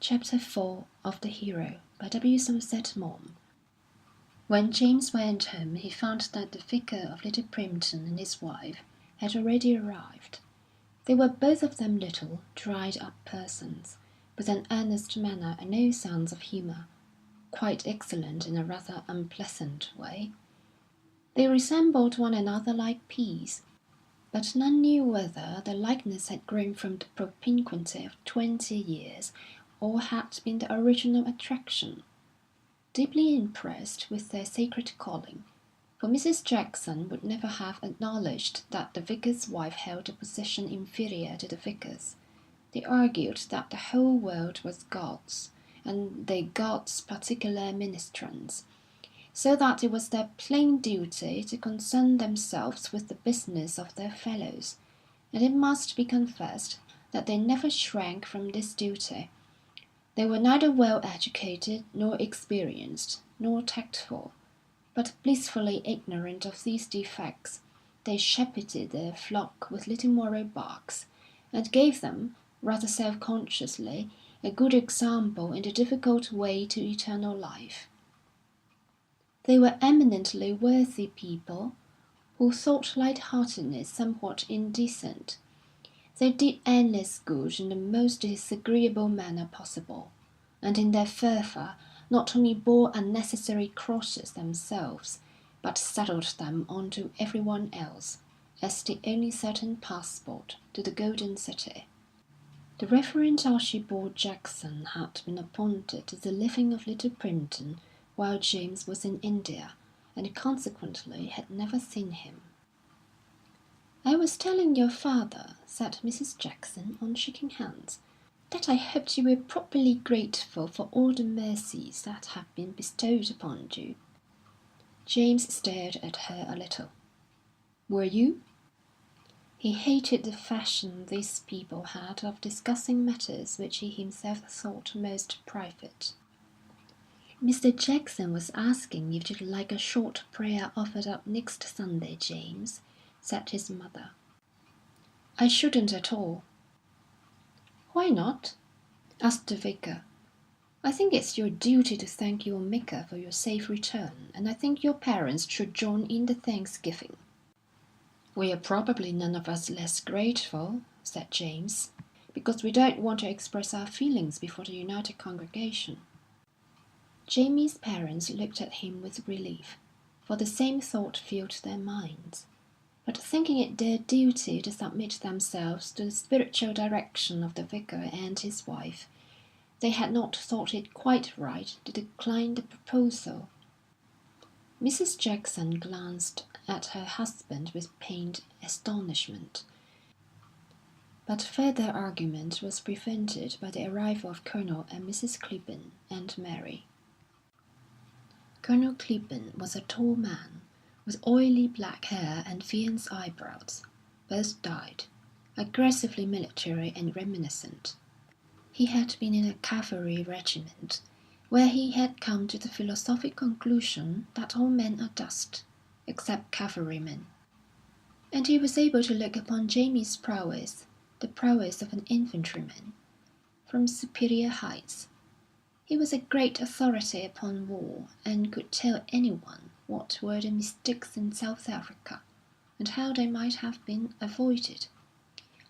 Chapter 4 of The Hero by W. Somerset Maugham. When James went home, he found that the vicar of Little Primpton and his wife had already arrived. They were both of them little, dried-up persons, with an earnest manner and no sense of humour, quite excellent in a rather unpleasant way. They resembled one another like peas, but none knew whether the likeness had grown from the propinquity of 20 years or had been the original attraction. Deeply impressed with their sacred calling, for Mrs. Jackson would never have acknowledged that the vicar's wife held a position inferior to the vicar's. They argued that the whole world was God's, and they God's particular ministrants, so that it was their plain duty to concern themselves with the business of their fellows, and it must be confessed that they never shrank from this duty. They were neither well educated, nor experienced, nor tactful, but blissfully ignorant of these defects. They shepherded their flock with little moral barks, and gave them, rather self-consciously, a good example in the difficult way to eternal life. They were eminently worthy people, who thought light-heartedness somewhat indecent. They did endless good in the most disagreeable manner possible, and in their fervour not only bore unnecessary crosses themselves, but saddled them on to everyone else, as the only certain passport to the Golden City. The Reverend Archibald Jackson had been appointed to the living of Little Primpton while James was in India, and consequently had never seen him. "I was telling your father," said Mrs. Jackson, on shaking hands, "that I hoped you were properly grateful for all the mercies that have been bestowed upon you." James stared at her a little. "Were you?" He hated the fashion these people had of discussing matters which he himself thought most private. "Mr. Jackson was asking if you'd like a short prayer offered up next Sunday, James," said his mother. "I shouldn't at all." "Why not?" asked the vicar. "I think it's your duty to thank your Maker for your safe return, and I think your parents should join in the thanksgiving." "We are probably none of us less grateful," said James, "because we don't want to express our feelings before the united congregation." Jamie's parents looked at him with relief, for the same thought filled their minds. But thinking it their duty to submit themselves to the spiritual direction of the vicar and his wife, they had not thought it quite right to decline the proposal. Mrs. Jackson glanced at her husband with pained astonishment, but further argument was prevented by the arrival of Colonel and Mrs. Clibborn and Mary. Colonel Clibborn was a tall man, with oily black hair and fierce eyebrows, both dyed, aggressively military and reminiscent. He had been in a cavalry regiment, where he had come to the philosophic conclusion that all men are dust, except cavalrymen, and he was able to look upon Jamie's prowess, the prowess of an infantryman, from superior heights. He was a great authority upon war, and could tell anyone what were the mistakes in South Africa, and how they might have been avoided.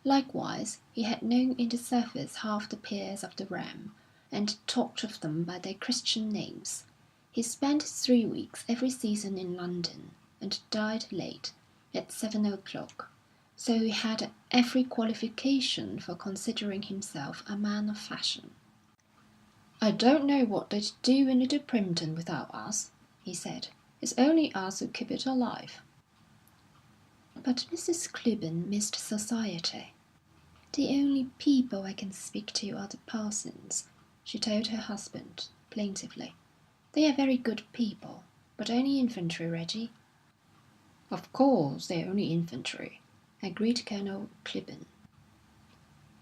Likewise, he had known in the service half the peers of the realm, and talked of them by their Christian names. He spent 3 weeks every season in London, and died late, at 7 o'clock, so he had every qualification for considering himself a man of fashion. "I don't know what they'd do in Little Primpton without us," he said. "It's only us who keep it alive." But Mrs. Clibborn missed society. "The only people I can speak to are the parsons," she told her husband, plaintively. "They are very good people, but only infantry, Reggie." "Of course, they're only infantry," agreed Colonel Clibborn.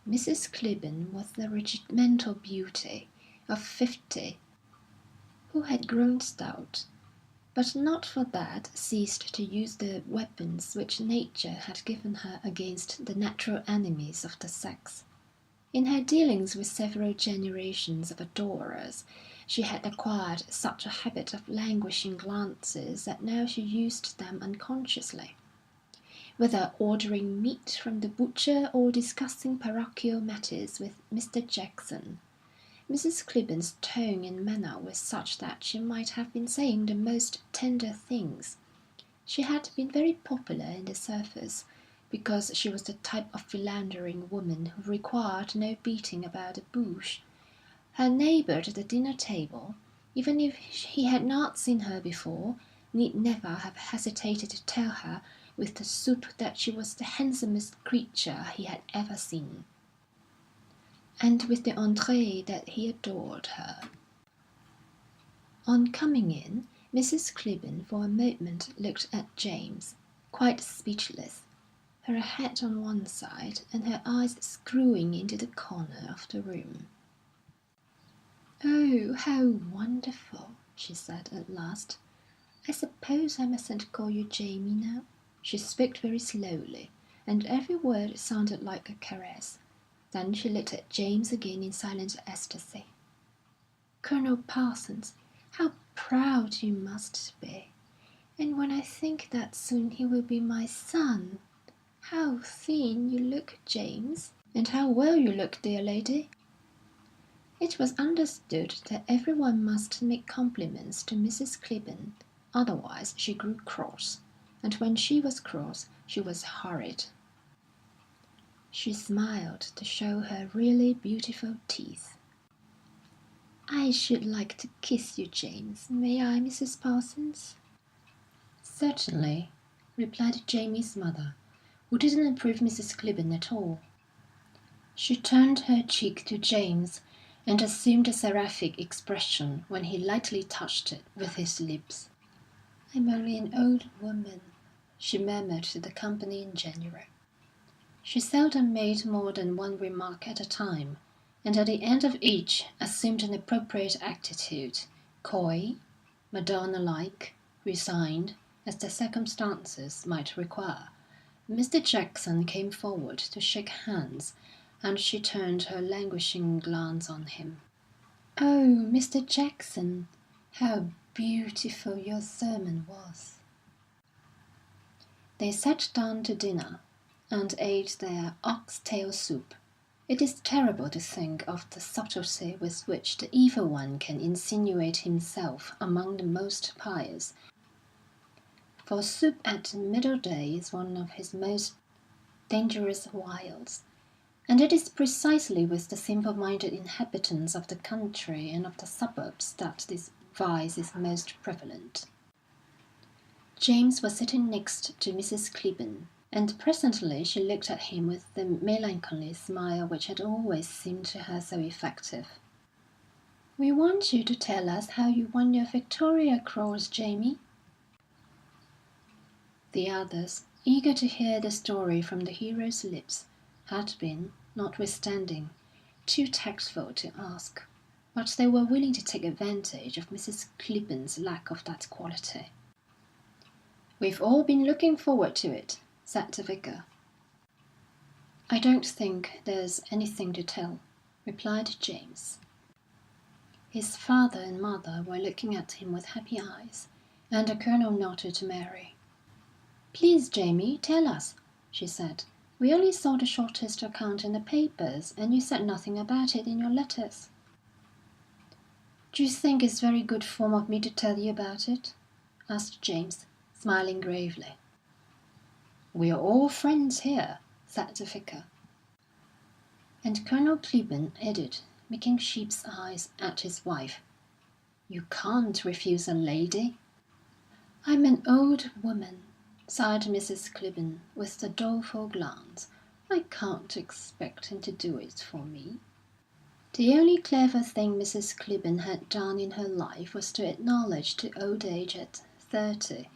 Mrs. Clibborn was a regimental beauty of 50, who had grown stout, but not for that ceased to use the weapons which nature had given her against the natural enemies of the sex. In her dealings with several generations of adorers, she had acquired such a habit of languishing glances that now she used them unconsciously. Whether ordering meat from the butcher or discussing parochial matters with Mr. Jackson, Mrs. Clibborn's tone and manner were such that she might have been saying the most tender things. She had been very popular in the service, because she was the type of philandering woman who required no beating about the bush. Her neighbour at the dinner table, even if he had not seen her before, need never have hesitated to tell her with the soup that she was the handsomest creature he had ever seen, and with the entrée that he adored her. On coming in, Mrs. Clibborn for a moment looked at James, quite speechless, her head on one side and her eyes screwing into the corner of the room. "Oh, how wonderful!" she said at last. "I suppose I mustn't call you Jamie now?" She spoke very slowly, and every word sounded like a caress. Then she looked at James again in silent ecstasy. "Colonel Parsons, how proud you must be! And when I think that soon he will be my son! How thin you look, James! And how well you look, dear lady!" It was understood that everyone must make compliments to Mrs. Clibborn, otherwise she grew cross, and when she was cross she was horrid. She smiled to show her really beautiful teeth. "I should like to kiss you, James. May I, Mrs. Parsons?" "Certainly," replied Jamie's mother, who didn't approve Mrs. Clibborn at all. She turned her cheek to James, and assumed a seraphic expression when he lightly touched it with his lips. "I'm only an old woman," she murmured to the company in general. She seldom made more than one remark at a time, and at the end of each assumed an appropriate attitude, coy, Madonna-like, resigned, as the circumstances might require. Mr. Jackson came forward to shake hands, and she turned her languishing glance on him. "Oh, Mr. Jackson, how beautiful your sermon was!" They sat down to dinner, and ate their ox-tail soup. It is terrible to think of the subtlety with which the evil one can insinuate himself among the most pious, for soup at middle day is one of his most dangerous wiles. And it is precisely with the simple-minded inhabitants of the country and of the suburbs that this vice is most prevalent. James was sitting next to Mrs. Clibborn, and presently she looked at him with the melancholy smile which had always seemed to her so effective. "We want you to tell us how you won your Victoria Cross, Jamie." The others, eager to hear the story from the hero's lips, had been, notwithstanding, too tactful to ask, but they were willing to take advantage of Mrs. Clibborn's lack of that quality. "We've all been looking forward to it," said the vicar. "I don't think there's anything to tell," replied James. His father and mother were looking at him with happy eyes, and the Colonel nodded to Mary. "Please, Jamie, tell us," she said. "We only saw the shortest account in the papers, and you said nothing about it in your letters." "Do you think it's very good form of me to tell you about it?" asked James, smiling gravely. "We are all friends here," said the vicar. And Colonel Clibborn added, making sheep's eyes at his wife, "You can't refuse a lady." "I'm an old woman," sighed Mrs. Clibborn, with a doleful glance. "I can't expect him to do it for me." The only clever thing Mrs. Clibborn had done in her life was to acknowledge to old age at 30,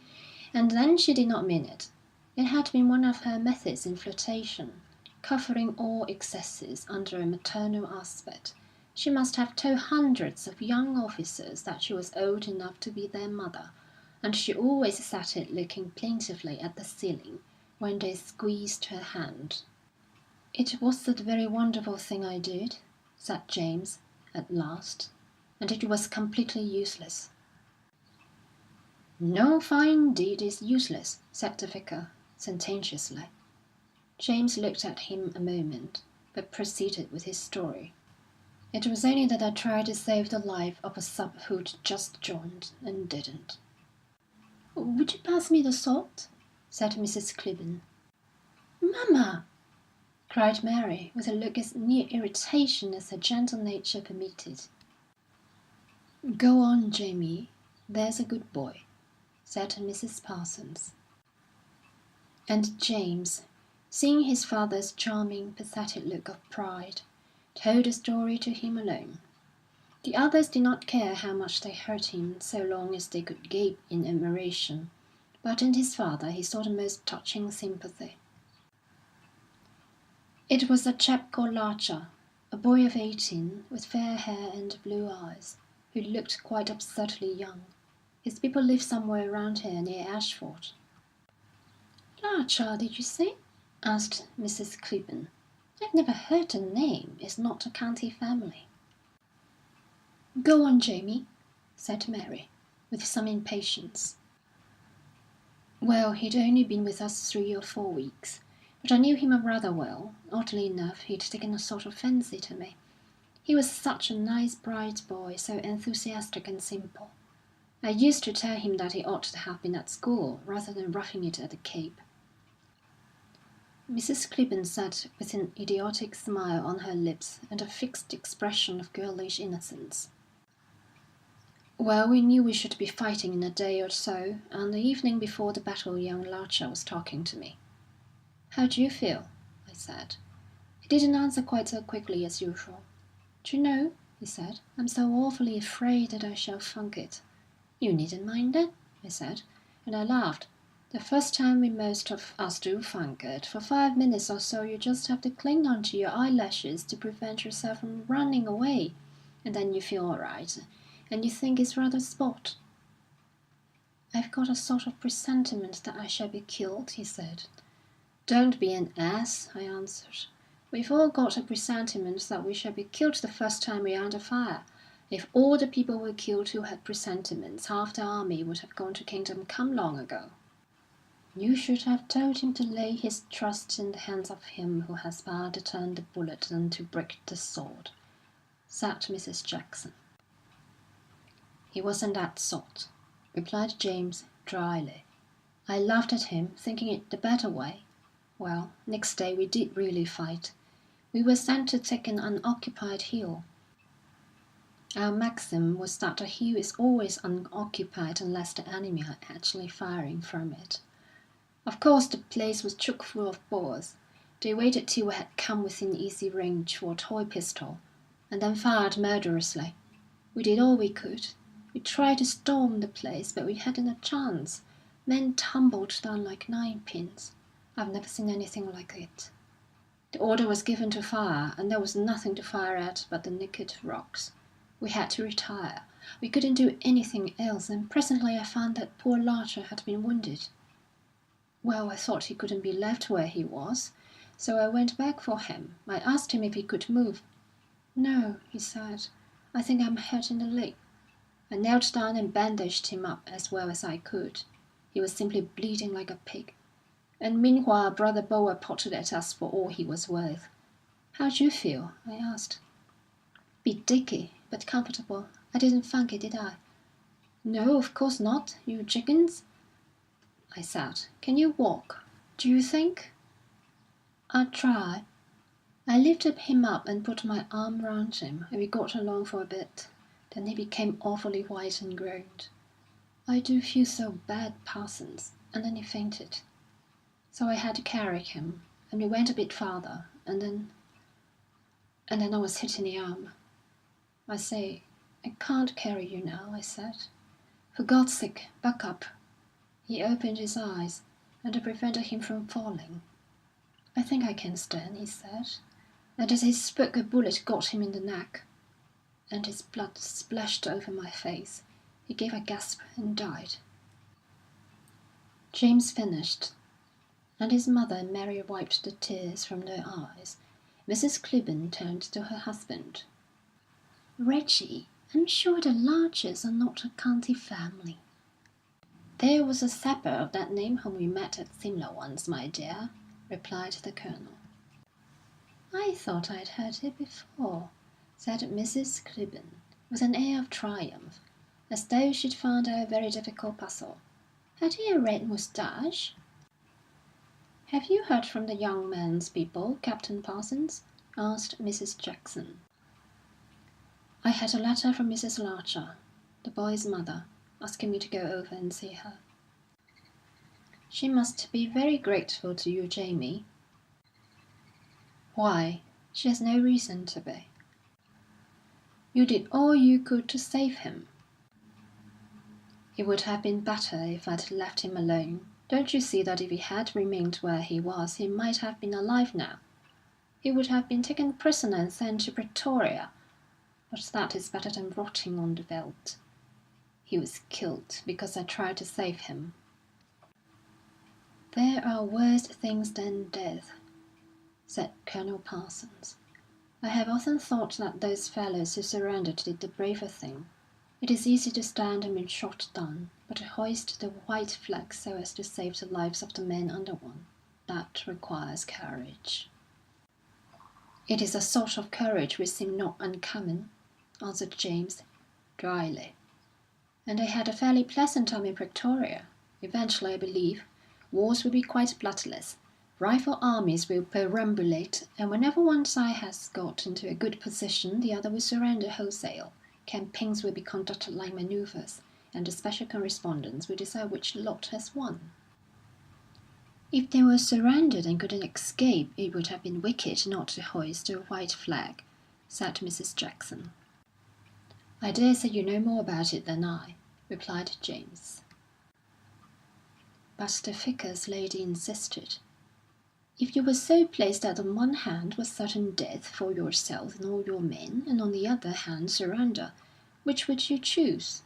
and then she did not mean it. It had been one of her methods in flirtation, covering all excesses under a maternal aspect. She must have told hundreds of young officers that she was old enough to be their mother, and she always sat it looking plaintively at the ceiling when they squeezed her hand. "It was a very wonderful thing I did," said James, at last, "and it was completely useless." "No fine deed is useless," said the Vicar, sententiously. James looked at him a moment, but proceeded with his story. "It was only that I tried to save the life of a sub who'd just joined, and didn't." "Would you pass me the salt?" said Mrs. Clibborn. "Mamma!" cried Mary, with a look as near irritation as her gentle nature permitted. "Go on, Jamie, there's a good boy," said Mrs. Parsons. And James, seeing his father's charming, pathetic look of pride, told the story to him alone. The others did not care how much they heard him so long as they could gape in admiration, but in his father he saw the most touching sympathy. It was a chap called Larcher, a boy of 18, with fair hair and blue eyes, who looked quite absurdly young. His people lived somewhere round here near Ashford. "Larcher, did you say?" asked Mrs. Clibborn. "I've never heard the name. It's not a county family." "Go on, Jamie," said Mary, with some impatience. "Well, he'd only been with us 3 or 4 weeks, but I knew him rather well. Oddly enough, he'd taken a sort of fancy to me. He was such a nice, bright boy, so enthusiastic and simple. I used to tell him that he ought to have been at school, rather than roughing it at the Cape." Mrs. Clibborn sat with an idiotic smile on her lips and a fixed expression of girlish innocence. "Well, we knew we should be fighting in a day or so, and the evening before the battle young Larcher was talking to me. 'How do you feel?' I said. He didn't answer quite so quickly as usual. 'D'you know,' he said, 'I'm so awfully afraid that I shall funk it.' 'You needn't mind that,' I said, and I laughed. "The first time we most of us do funk it, for 5 minutes or so you just have to cling on to your eyelashes to prevent yourself from running away, and then you feel all right, and you think it's rather sport." "I've got a sort of presentiment that I shall be killed," he said. "Don't be an ass," I answered. "We've all got a presentiment that we shall be killed the first time we're under fire. If all the people were killed who had presentiments, half the army would have gone to Kingdom Come long ago." "You should have told him to lay his trust in the hands of him who has power to turn the bullet and to break the sword," said Mrs. Jackson. "He wasn't that sort," replied James dryly. "I laughed at him, thinking it the better way. Well, next day we did really fight. We were sent to take an unoccupied hill. Our maxim was that a hill is always unoccupied unless the enemy are actually firing from it. Of course, the place was chock full of Boers. They waited till we had come within easy range for a toy pistol, and then fired murderously. We did all we could. We tried to storm the place, but we hadn't a chance. Men tumbled down like ninepins. I've never seen anything like it. The order was given to fire, and there was nothing to fire at but the naked rocks. We had to retire. We couldn't do anything else, and presently I found that poor Larcher had been wounded. Well, I thought he couldn't be left where he was, so I went back for him. I asked him if he could move. 'No,' he said, 'I think I'm hurt in the leg.' I knelt down and bandaged him up as well as I could. He was simply bleeding like a pig. And meanwhile Brother Boer potted at us for all he was worth. 'How d'you feel?' I asked. "Bit dicky, but comfortable. I didn't funk it, did I?" "No, of course not, you chickens," I said. "Can you walk, do you think?" "I'll try." I lifted him up and put my arm round him, and we got along for a bit. Then he became awfully white and groaned, "I do feel so bad, Parsons," and then he fainted. So I had to carry him, and we went a bit farther, and then I was hit in the arm. "I say, I can't carry you now," I said. "For God's sake, buck up." He opened his eyes, and I prevented him from falling. "I think I can stand," he said, and as he spoke a bullet got him in the neck, and his blood splashed over my face. He gave a gasp and died. James finished, and his mother and Mary wiped the tears from their eyes Mrs. Clibborn turned to her husband. "Reggie, I'm sure the Larchers are not a county family." "There was a sapper of that name whom we met at Simla once, my dear," replied the Colonel. "I thought I'd heard it before," said Mrs. Clibborn, with an air of triumph, as though she'd found out a very difficult puzzle. "Had he a red moustache?" "Have you heard from the young man's people, Captain Parsons?" asked Mrs. Jackson. "I had a letter from Mrs. Larcher, the boy's mother, asking me to go over and see her." "She must be very grateful to you, Jamie." "Why, she has no reason to be." "You did all you could to save him." "It would have been better if I'd left him alone. Don't you see that if he had remained where he was, he might have been alive now? He would have been taken prisoner and sent to Pretoria. But that is better than rotting on the veldt. He was killed because I tried to save him." "There are worse things than death," said Colonel Parsons. "I have often thought that those fellows who surrendered did the braver thing. It is easy to stand and be shot down, but to hoist the white flag so as to save the lives of the men under one, that requires courage." "It is a sort of courage which seemed not uncommon," answered James, dryly. "And they had a fairly pleasant time in Pretoria. Eventually, I believe, wars will be quite bloodless. Rival armies will perambulate, and whenever one side has got into a good position, the other will surrender wholesale. Campaigns will be conducted like manoeuvres, and the special correspondents will decide which lot has won." "If they were surrendered and couldn't escape, it would have been wicked not to hoist the white flag," said Mrs. Jackson. "I dare say you know more about it than I," replied James. But the vicar's lady insisted. "If you were so placed that on one hand was certain death for yourself and all your men, and on the other hand surrender, which would you choose?"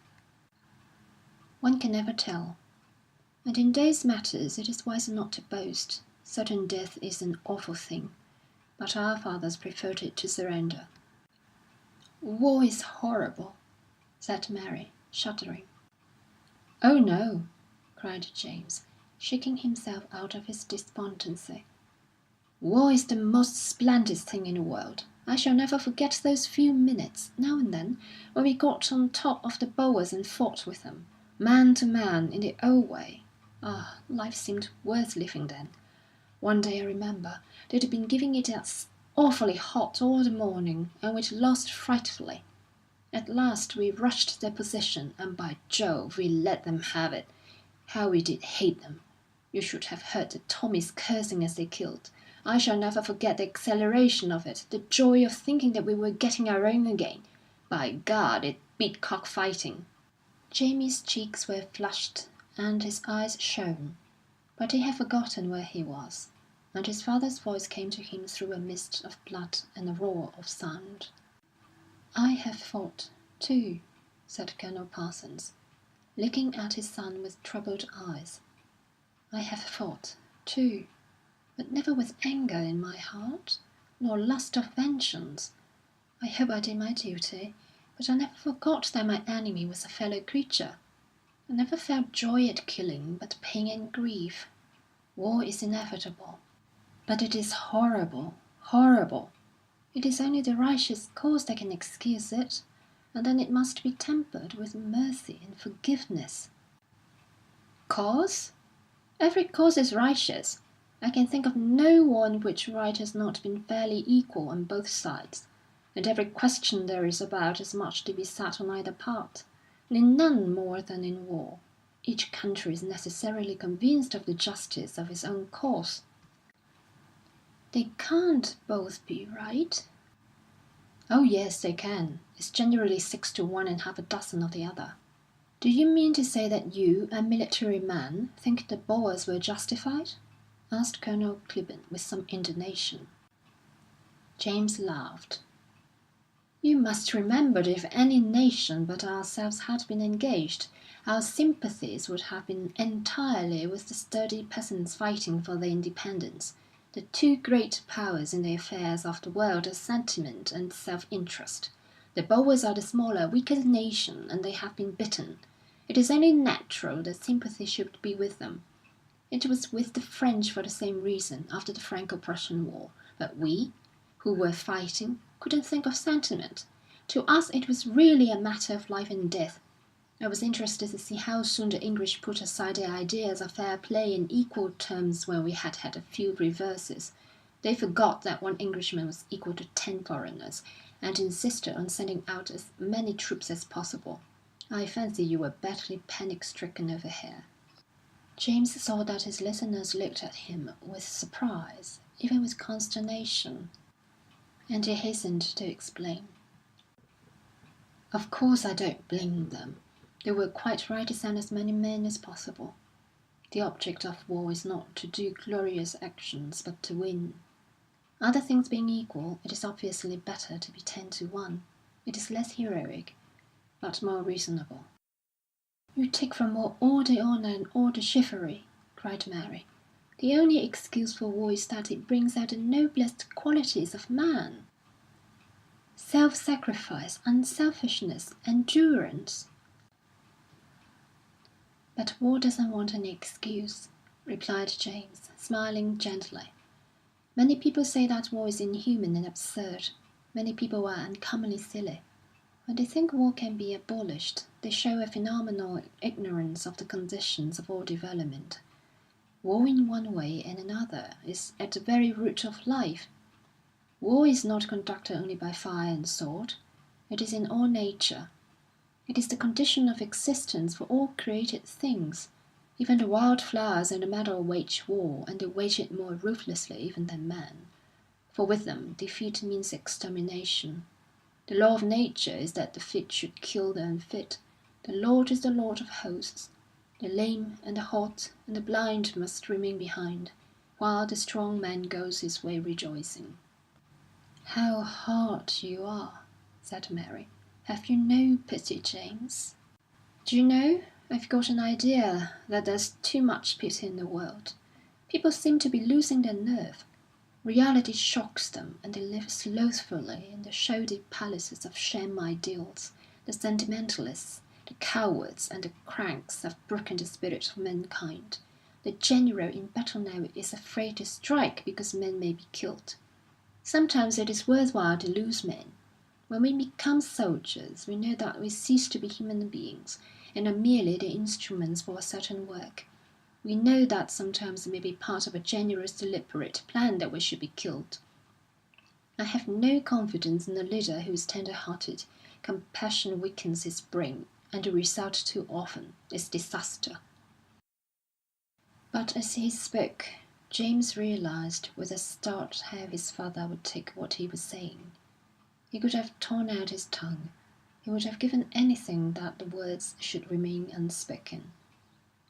"One can never tell. And in those matters it is wiser not to boast. Certain death is an awful thing, but our fathers preferred it to surrender." "War is horrible," said Mary, shuddering. "Oh, no!" cried James, shaking himself out of his despondency. "War is the most splendid thing in the world. I shall never forget those few minutes, now and then, when we got on top of the Boers and fought with them, man to man, in the old way. Ah, life seemed worth living then. One day, I remember, they'd been giving it us awfully hot all the morning, and we'd lost frightfully. At last we rushed their position, and by Jove, we let them have it. How we did hate them! You should have heard the Tommies cursing as they killed. I shall never forget the exhilaration of it, the joy of thinking that we were getting our own again. By God, it beat cock-fighting." Jamie's cheeks were flushed and his eyes shone, but he had forgotten where he was, and his father's voice came to him through a mist of blood and a roar of sound. "I have fought, too," said Colonel Parsons, looking at his son with troubled eyes. "I have fought, too, but never with anger in my heart, nor lust of vengeance. I hope I did my duty, but I never forgot that my enemy was a fellow creature. I never felt joy at killing, but pain and grief. War is inevitable, but it is horrible, horrible. It is only the righteous cause that can excuse it, and then it must be tempered with mercy and forgiveness." "Cause? Every cause is righteous. I can think of no war in which right has not been fairly equal on both sides, and every question there is about as much to be said on either part, and in none more than in war. Each country is necessarily convinced of the justice of its own cause." "They can't both be right." "Oh, yes, they can. It's generally 6 to 1 and half a dozen of the other." "Do you mean to say that you, a military man, think the Boers were justified?" asked Colonel Clibborn with some indignation. James laughed. "You must remember that if any nation but ourselves had been engaged, our sympathies would have been entirely with the sturdy peasants fighting for their independence. The two great powers in the affairs of the world are sentiment and self-interest. The Boers are the smaller, weaker nation, and they have been bitten. It is only natural that sympathy should be with them. It was with the French for the same reason, after the Franco-Prussian War. But we, who were fighting, couldn't think of sentiment. To us it was really a matter of life and death. I was interested to see how soon the English put aside their ideas of fair play in equal terms when we had had a few reverses. They forgot that one Englishman was equal to 10 foreigners, and insisted on sending out as many troops as possible. I fancy you were badly panic-stricken over here." James saw that his listeners looked at him with surprise, even with consternation, and he hastened to explain. "Of course I don't blame them. They were quite right to send as many men as possible. The object of war is not to do glorious actions, but to win. Other things being equal, it is obviously better to be 10-1. It is less heroic, but more reasonable." "You take from war all the honour and all the chivalry," cried Mary. "The only excuse for war is that it brings out the noblest qualities of man. Self-sacrifice, unselfishness, endurance." "But war doesn't want any excuse," replied James, smiling gently. "Many people say that war is inhuman and absurd. Many people are uncommonly silly. When they think war can be abolished, they show a phenomenal ignorance of the conditions of all development. War in one way and another is at the very root of life. War is not conducted only by fire and sword. It is in all nature. It is the condition of existence for all created things. Even the wild flowers and the meadow wage war, and they wage it more ruthlessly even than man. For with them, defeat means extermination. The law of nature is that the fit should kill the unfit. The Lord is the Lord of hosts. The lame and the halt and the blind must remain behind, while the strong man goes his way rejoicing." "How hard you are," said Mary. "Have you no pity, James?" "Do you know, I've got an idea that there's too much pity in the world. People seem to be losing their nerve. Reality shocks them, and they live slothfully in the shoddy palaces of sham ideals. The sentimentalists, the cowards, and the cranks have broken the spirit of mankind. The general in battle now is afraid to strike because men may be killed. Sometimes it is worthwhile to lose men. When we become soldiers, we know that we cease to be human beings, and are merely the instruments for a certain work. We know that sometimes it may be part of a generous, deliberate plan that we should be killed. I have no confidence in a leader who is tender-hearted. Compassion weakens his brain, and the result too often is disaster." But as he spoke, James realised with a start how his father would take what he was saying. He could have torn out his tongue. He would have given anything that the words should remain unspoken.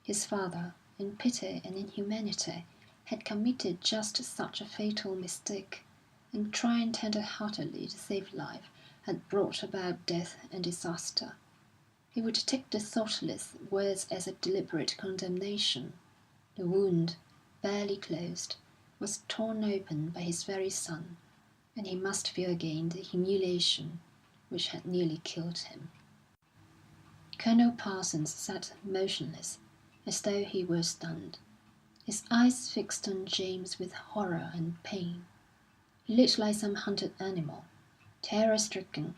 His father, in pity and in humanity, had committed just such a fatal mistake, and trying tender-heartedly to save life had brought about death and disaster. He would take the thoughtless words as a deliberate condemnation. The wound, barely closed, was torn open by his very son, and he must feel again the humiliation which had nearly killed him. Colonel Parsons sat motionless, as though he were stunned, his eyes fixed on James with horror and pain. He looked like some hunted animal, terror-stricken,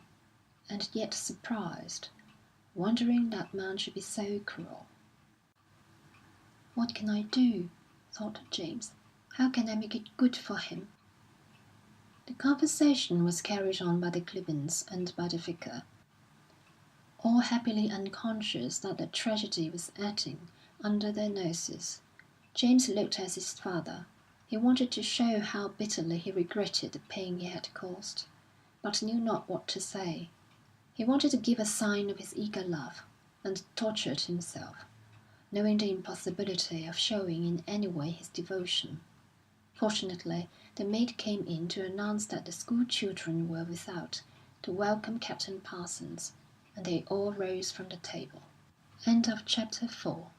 and yet surprised, wondering that man should be so cruel. "What can I do?" thought James. "How can I make it good for him?" The conversation was carried on by the Clibbons and by the vicar, all happily unconscious that the tragedy was acting under their noses. James looked at his father. He wanted to show how bitterly he regretted the pain he had caused, but knew not what to say. He wanted to give a sign of his eager love, and tortured himself, knowing the impossibility of showing in any way his devotion. Fortunately, the maid came in to announce that the school children were without, to welcome Captain Parsons, and they all rose from the table. End of chapter 4.